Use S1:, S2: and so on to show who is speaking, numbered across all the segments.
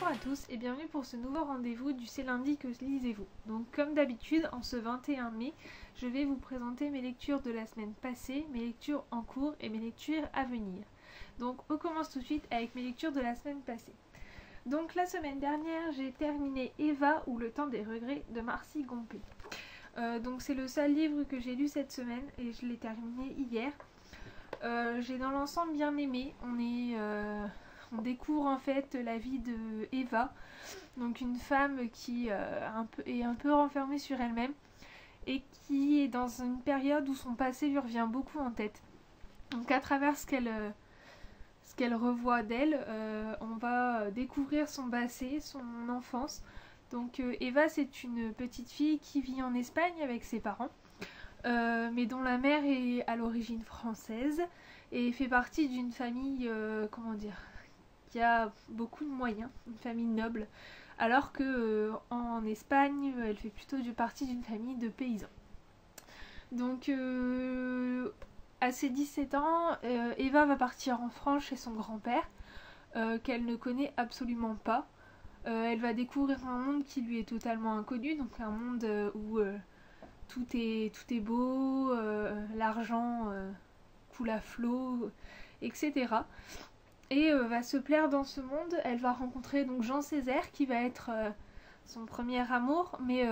S1: Bonjour à tous et bienvenue pour ce nouveau rendez-vous du C'est lundi que lisez-vous. Donc comme d'habitude, en ce 21 mai, je vais vous présenter mes lectures de la semaine passée, mes lectures en cours et mes lectures à venir. Donc on commence tout de suite avec mes lectures de la semaine passée. Donc la semaine dernière, j'ai terminé Eva ou le temps des regrets de Marcy Gompé. Donc c'est le seul livre que j'ai lu cette semaine et je l'ai terminé hier. J'ai dans l'ensemble bien aimé. On découvre en fait la vie de Eva, donc une femme qui est un peu renfermée sur elle-même et qui est dans une période où son passé lui revient beaucoup en tête. Donc à travers ce qu'elle revoit d'elle, on va découvrir son passé, son enfance. Donc Eva, c'est une petite fille qui vit en Espagne avec ses parents, mais dont la mère est à l'origine française et fait partie d'une famille, qui a beaucoup de moyens, une famille noble, alors que en Espagne, elle fait plutôt partie d'une famille de paysans. Donc à ses 17 ans, Eva va partir en France chez son grand-père, qu'elle ne connaît absolument pas. Elle va découvrir un monde qui lui est totalement inconnu, donc un monde où tout est beau, l'argent coule à flot, etc. Et va se plaire dans ce monde. Elle va rencontrer donc Jean Césaire qui va être son premier amour, mais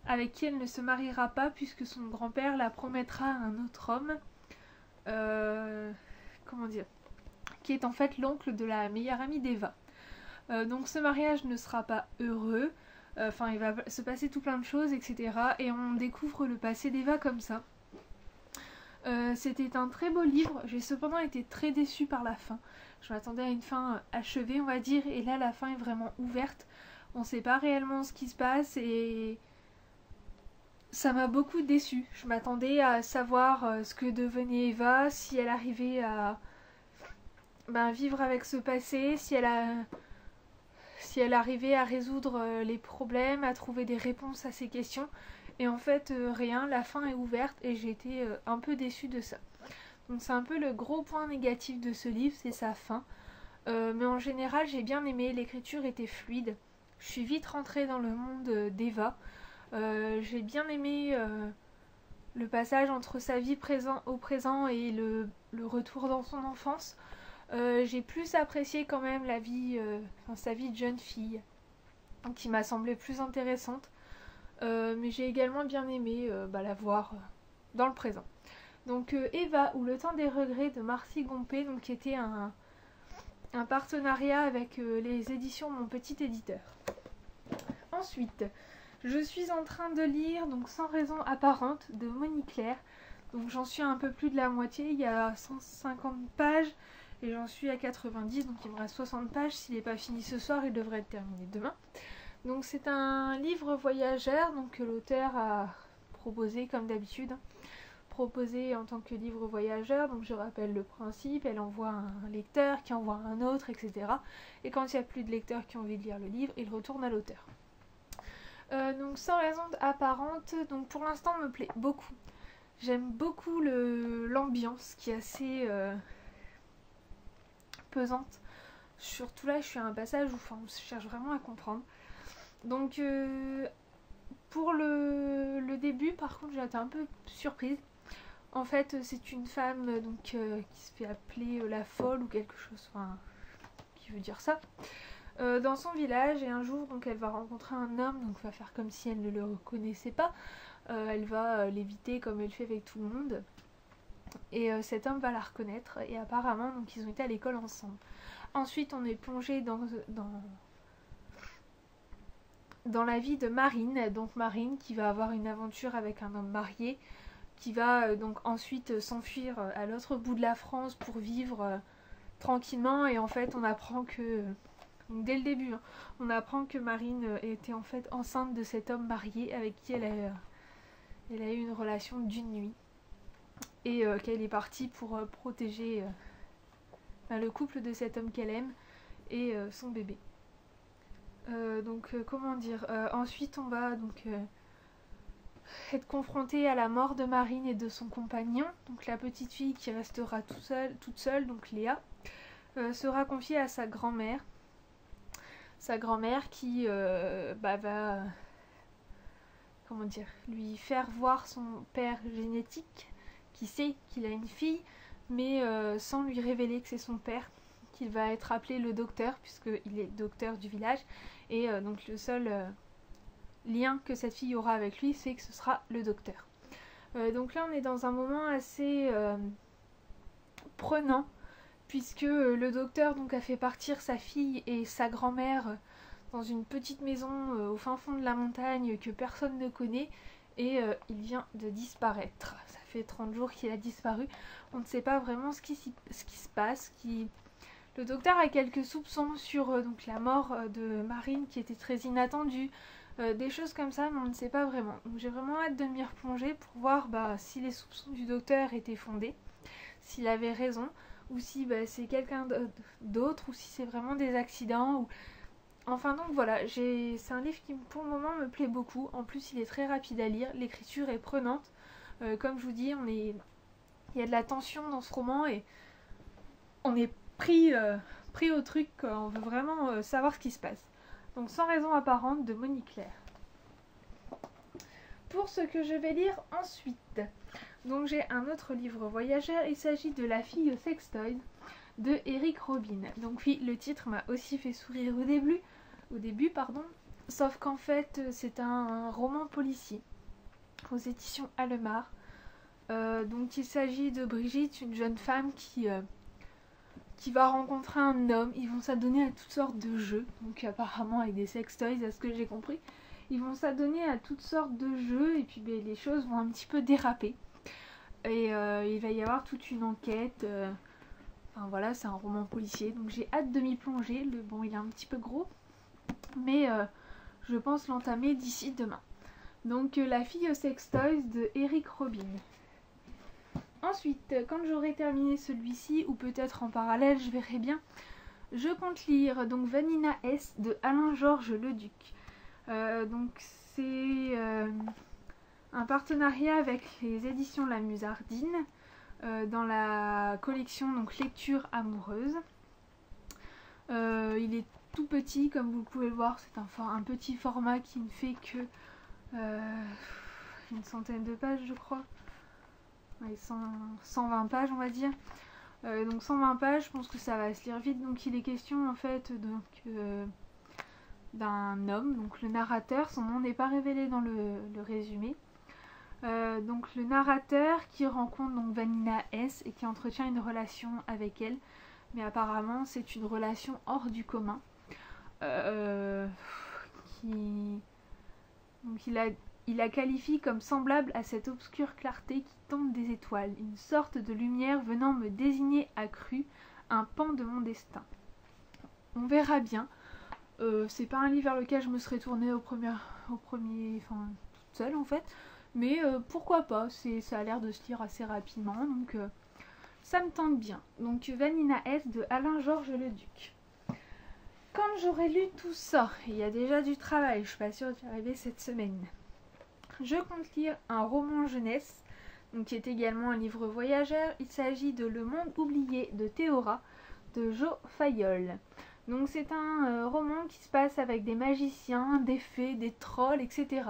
S1: avec qui elle ne se mariera pas puisque son grand-père la promettra à un autre homme, qui est en fait l'oncle de la meilleure amie d'Eva. Donc ce mariage ne sera pas heureux, il va se passer tout plein de choses, etc. Et on découvre le passé d'Eva comme ça. C'était un très beau livre, j'ai cependant été très déçue par la fin. Je m'attendais à une fin achevée, on va dire, et là la fin est vraiment ouverte. On ne sait pas réellement ce qui se passe et ça m'a beaucoup déçue. Je m'attendais à savoir ce que devenait Eva, si elle arrivait à vivre avec ce passé, si elle arrivait à résoudre les problèmes, à trouver des réponses à ces questions. Et en fait, rien, la fin est ouverte et j'ai été un peu déçue de ça. Donc c'est un peu le gros point négatif de ce livre, c'est sa fin. Mais en général, j'ai bien aimé, l'écriture était fluide. Je suis vite rentrée dans le monde d'Eva. J'ai bien aimé le passage entre sa vie au présent et le retour dans son enfance. J'ai plus apprécié quand même sa vie de jeune fille, qui m'a semblé plus intéressante. Mais j'ai également bien aimé la voir dans le présent. Donc Eva ou le temps des regrets de Marcy Gompé, donc, qui était un partenariat avec les éditions Mon Petit Éditeur. Ensuite, je suis en train de lire donc Sans raison apparente de Monique Claire. Donc j'en suis à un peu plus de la moitié, il y a 150 pages et j'en suis à 90, donc il me reste 60 pages. S'il n'est pas fini ce soir, il devrait être terminé demain. Donc c'est un livre voyageur, donc que l'auteur a proposé comme d'habitude, proposé en tant que livre voyageur. Donc je rappelle le principe, elle envoie un lecteur qui envoie un autre, etc. Et quand il n'y a plus de lecteurs qui ont envie de lire le livre, il retourne à l'auteur. Donc Sans raison apparente, donc pour l'instant me plaît beaucoup. J'aime beaucoup l'ambiance qui est assez pesante. Surtout là, je suis à un passage où on cherche vraiment à comprendre. Donc pour le début, par contre, j'ai été un peu surprise. En fait, c'est une femme qui se fait appeler la folle ou quelque chose, qui veut dire ça, dans son village. Et un jour, donc, elle va rencontrer un homme, donc va faire comme si elle ne le reconnaissait pas. Elle va l'éviter comme elle fait avec tout le monde. Et cet homme va la reconnaître. Et apparemment, donc, ils ont été à l'école ensemble. Ensuite, on est plongé dans la vie de Marine, donc Marine qui va avoir une aventure avec un homme marié, qui va donc ensuite s'enfuir à l'autre bout de la France pour vivre tranquillement. Et en fait on apprend que, donc dès le début, on apprend que Marine était en fait enceinte de cet homme marié avec qui elle a eu une relation d'une nuit, et qu'elle est partie pour protéger le couple de cet homme qu'elle aime et son bébé. Ensuite on va donc être confronté à la mort de Marine et de son compagnon. Donc la petite fille qui restera toute seule, donc Léa, sera confiée à sa grand-mère. sa grand-mère qui va, comment dire, lui faire voir son père génétique, qui sait qu'il a une fille, mais sans lui révéler que c'est son père, qu'il va être appelé le docteur, puisqu'il est docteur du village, et donc le seul lien que cette fille aura avec lui, c'est que ce sera le docteur. Donc là on est dans un moment assez prenant, puisque le docteur donc a fait partir sa fille et sa grand-mère dans une petite maison au fin fond de la montagne que personne ne connaît, et il vient de disparaître. Ça fait 30 jours qu'il a disparu, on ne sait pas vraiment ce qui se passe. Le docteur a quelques soupçons sur donc la mort de Marine qui était très inattendue, des choses comme ça, mais on ne sait pas vraiment. Donc j'ai vraiment hâte de m'y replonger pour voir si les soupçons du docteur étaient fondés, s'il avait raison, ou si c'est quelqu'un d'autre, ou si c'est vraiment des accidents. Enfin donc voilà, c'est un livre qui pour le moment me plaît beaucoup. En plus il est très rapide à lire, l'écriture est prenante. Comme je vous dis, il y a de la tension dans ce roman et on est pris au truc, on veut vraiment savoir ce qui se passe. Donc Sans raison apparente de Monique Claire. Pour ce que je vais lire ensuite, donc j'ai un autre livre voyageur, il s'agit de La fille au sextoy de Eric Robin. Donc oui, le titre m'a aussi fait sourire au début, sauf qu'en fait c'est un roman policier aux éditions Allemare. Donc il s'agit de Brigitte, une jeune femme qui va rencontrer un homme. Ils vont s'adonner à toutes sortes de jeux, donc apparemment avec des sextoys à ce que j'ai compris. Ils vont s'adonner à toutes sortes de jeux et puis les choses vont un petit peu déraper. Et il va y avoir toute une enquête. Enfin voilà, c'est un roman policier, donc j'ai hâte de m'y plonger. Bon, il est un petit peu gros, mais je pense l'entamer d'ici demain. Donc La fille aux sextoys de Eric Robin. Ensuite, quand j'aurai terminé celui-ci, ou peut-être en parallèle, je verrai bien, je compte lire donc Vanina S de Alain-Georges Leduc. Donc c'est un partenariat avec les éditions La Musardine dans la collection donc Lecture amoureuse. Il est tout petit comme vous pouvez le voir, c'est un petit format qui ne fait que une centaine de pages je crois. 120 pages on va dire. Donc 120 pages, je pense que ça va se lire vite. Donc il est question en fait d'un homme, donc le narrateur, son nom n'est pas révélé dans le résumé. Donc le narrateur qui rencontre donc Vanina S et qui entretient une relation avec elle, mais apparemment c'est une relation hors du commun. Donc il la qualifie comme semblable à cette obscure clarté qui tombe des étoiles, une sorte de lumière venant me désigner accrue, un pan de mon destin. On verra bien. C'est pas un livre vers lequel je me serais tournée toute seule en fait, mais pourquoi pas, ça a l'air de se lire assez rapidement, donc ça me tente bien. Donc Vanina S de Alain-Georges Leduc. Quand j'aurai lu tout ça, il y a déjà du travail, je suis pas sûre d'y arriver cette semaine. Je compte lire un roman jeunesse, donc qui est également un livre voyageur. Il s'agit de Le monde oublié de Théora, de Jo Fayolle. Donc c'est un roman qui se passe avec des magiciens, des fées, des trolls, etc.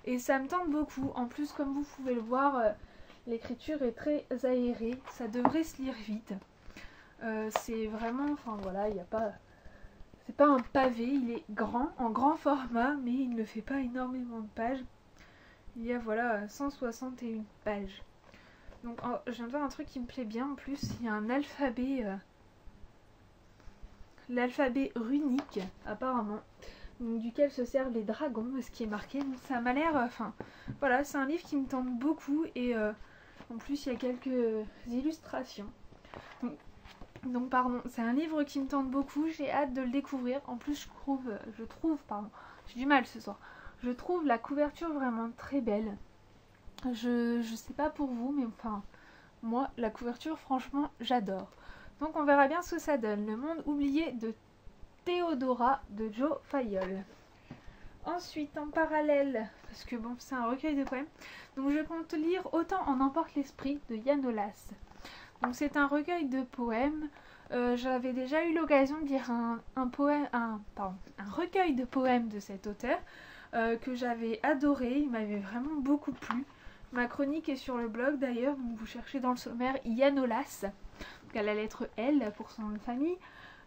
S1: Et ça me tente beaucoup. En plus, comme vous pouvez le voir, l'écriture est très aérée. Ça devrait se lire vite. C'est vraiment, enfin voilà, il n'y a pas... C'est pas un pavé, il est grand, en grand format, mais il ne fait pas énormément de pages. Il y a voilà 161 pages. Donc je viens de voir un truc qui me plaît bien en plus, il y a un alphabet, l'alphabet runique apparemment, donc, duquel se servent les dragons, ce qui est marqué. Donc ça m'a l'air, voilà, c'est un livre qui me tente beaucoup et en plus il y a quelques illustrations. Donc pardon, c'est un livre qui me tente beaucoup, j'ai hâte de le découvrir. En plus je trouve, j'ai du mal ce soir. Je trouve la couverture vraiment très belle. Je sais pas pour vous, mais enfin, moi, la couverture, franchement, j'adore. Donc on verra bien ce que ça donne. Le monde oublié de Théodora de Jo Fayolle. Ensuite, en parallèle, parce que c'est un recueil de poèmes, donc je compte lire Autant en emporte l'esprit de Yann Olas. Donc c'est un recueil de poèmes. J'avais déjà eu l'occasion de lire un recueil de poèmes de cet auteur que j'avais adoré, il m'avait vraiment beaucoup plu. Ma chronique est sur le blog d'ailleurs, donc vous cherchez dans le sommaire Yanolas, donc à la lettre L pour son nom de famille,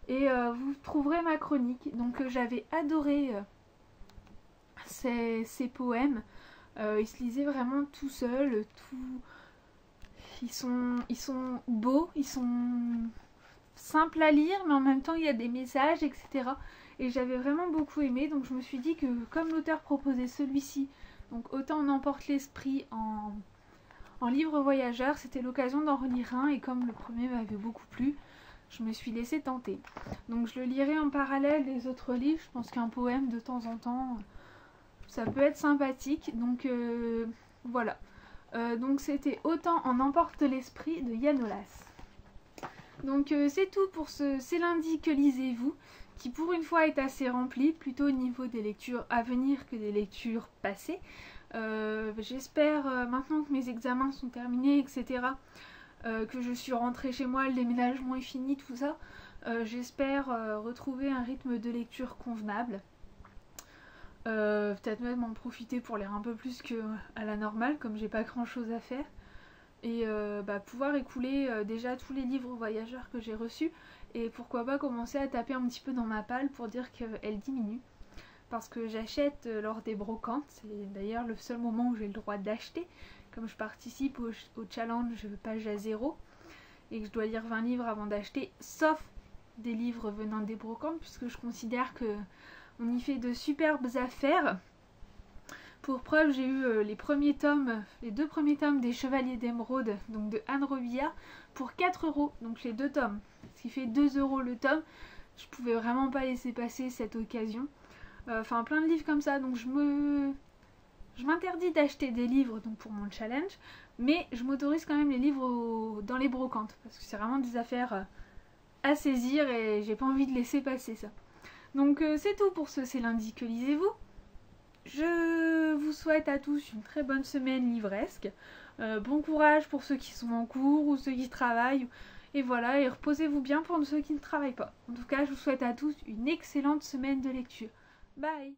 S1: et vous trouverez ma chronique. Donc j'avais adoré ces poèmes, ils se lisaient vraiment tout seuls, ils sont beaux, ils sont simples à lire, mais en même temps il y a des messages, etc. Et j'avais vraiment beaucoup aimé, donc je me suis dit que comme l'auteur proposait celui-ci, donc autant on emporte l'esprit en livre voyageur, c'était l'occasion d'en relire un, et comme le premier m'avait beaucoup plu, je me suis laissée tenter. Donc je le lirai en parallèle des autres livres, je pense qu'un poème de temps en temps, ça peut être sympathique, donc voilà. Donc c'était Autant en emporte l'esprit de Yanolas. Donc c'est tout pour C'est lundi que lisez-vous, qui pour une fois est assez rempli, plutôt au niveau des lectures à venir que des lectures passées. J'espère maintenant que mes examens sont terminés, etc., que je suis rentrée chez moi, le déménagement est fini, tout ça, j'espère retrouver un rythme de lecture convenable. Peut-être même en profiter pour lire un peu plus qu'à la normale, comme j'ai pas grand chose à faire. Et pouvoir écouler déjà tous les livres voyageurs que j'ai reçus, et pourquoi pas commencer à taper un petit peu dans ma palle pour dire qu'elle diminue, parce que j'achète lors des brocantes. C'est d'ailleurs le seul moment où j'ai le droit d'acheter, comme je participe au challenge Page à zéro et que je dois lire 20 livres avant d'acheter, sauf des livres venant des brocantes, puisque je considère que on y fait de superbes affaires. Pour preuve, j'ai eu les deux premiers tomes des Chevaliers d'Émeraude, donc de Anne Robillard, pour 4 €, donc les 2 tomes, ce qui fait 2 € le tome. Je pouvais vraiment pas laisser passer cette occasion. Enfin, plein de livres comme ça, donc je m'interdis d'acheter des livres donc pour mon challenge, mais je m'autorise quand même les livres dans les brocantes, parce que c'est vraiment des affaires à saisir et j'ai pas envie de laisser passer ça. Donc c'est tout pour C'est lundi que lisez-vous. Je vous souhaite à tous une très bonne semaine livresque. Bon courage pour ceux qui sont en cours ou ceux qui travaillent. Et voilà, et reposez-vous bien pour ceux qui ne travaillent pas. En tout cas, je vous souhaite à tous une excellente semaine de lecture. Bye!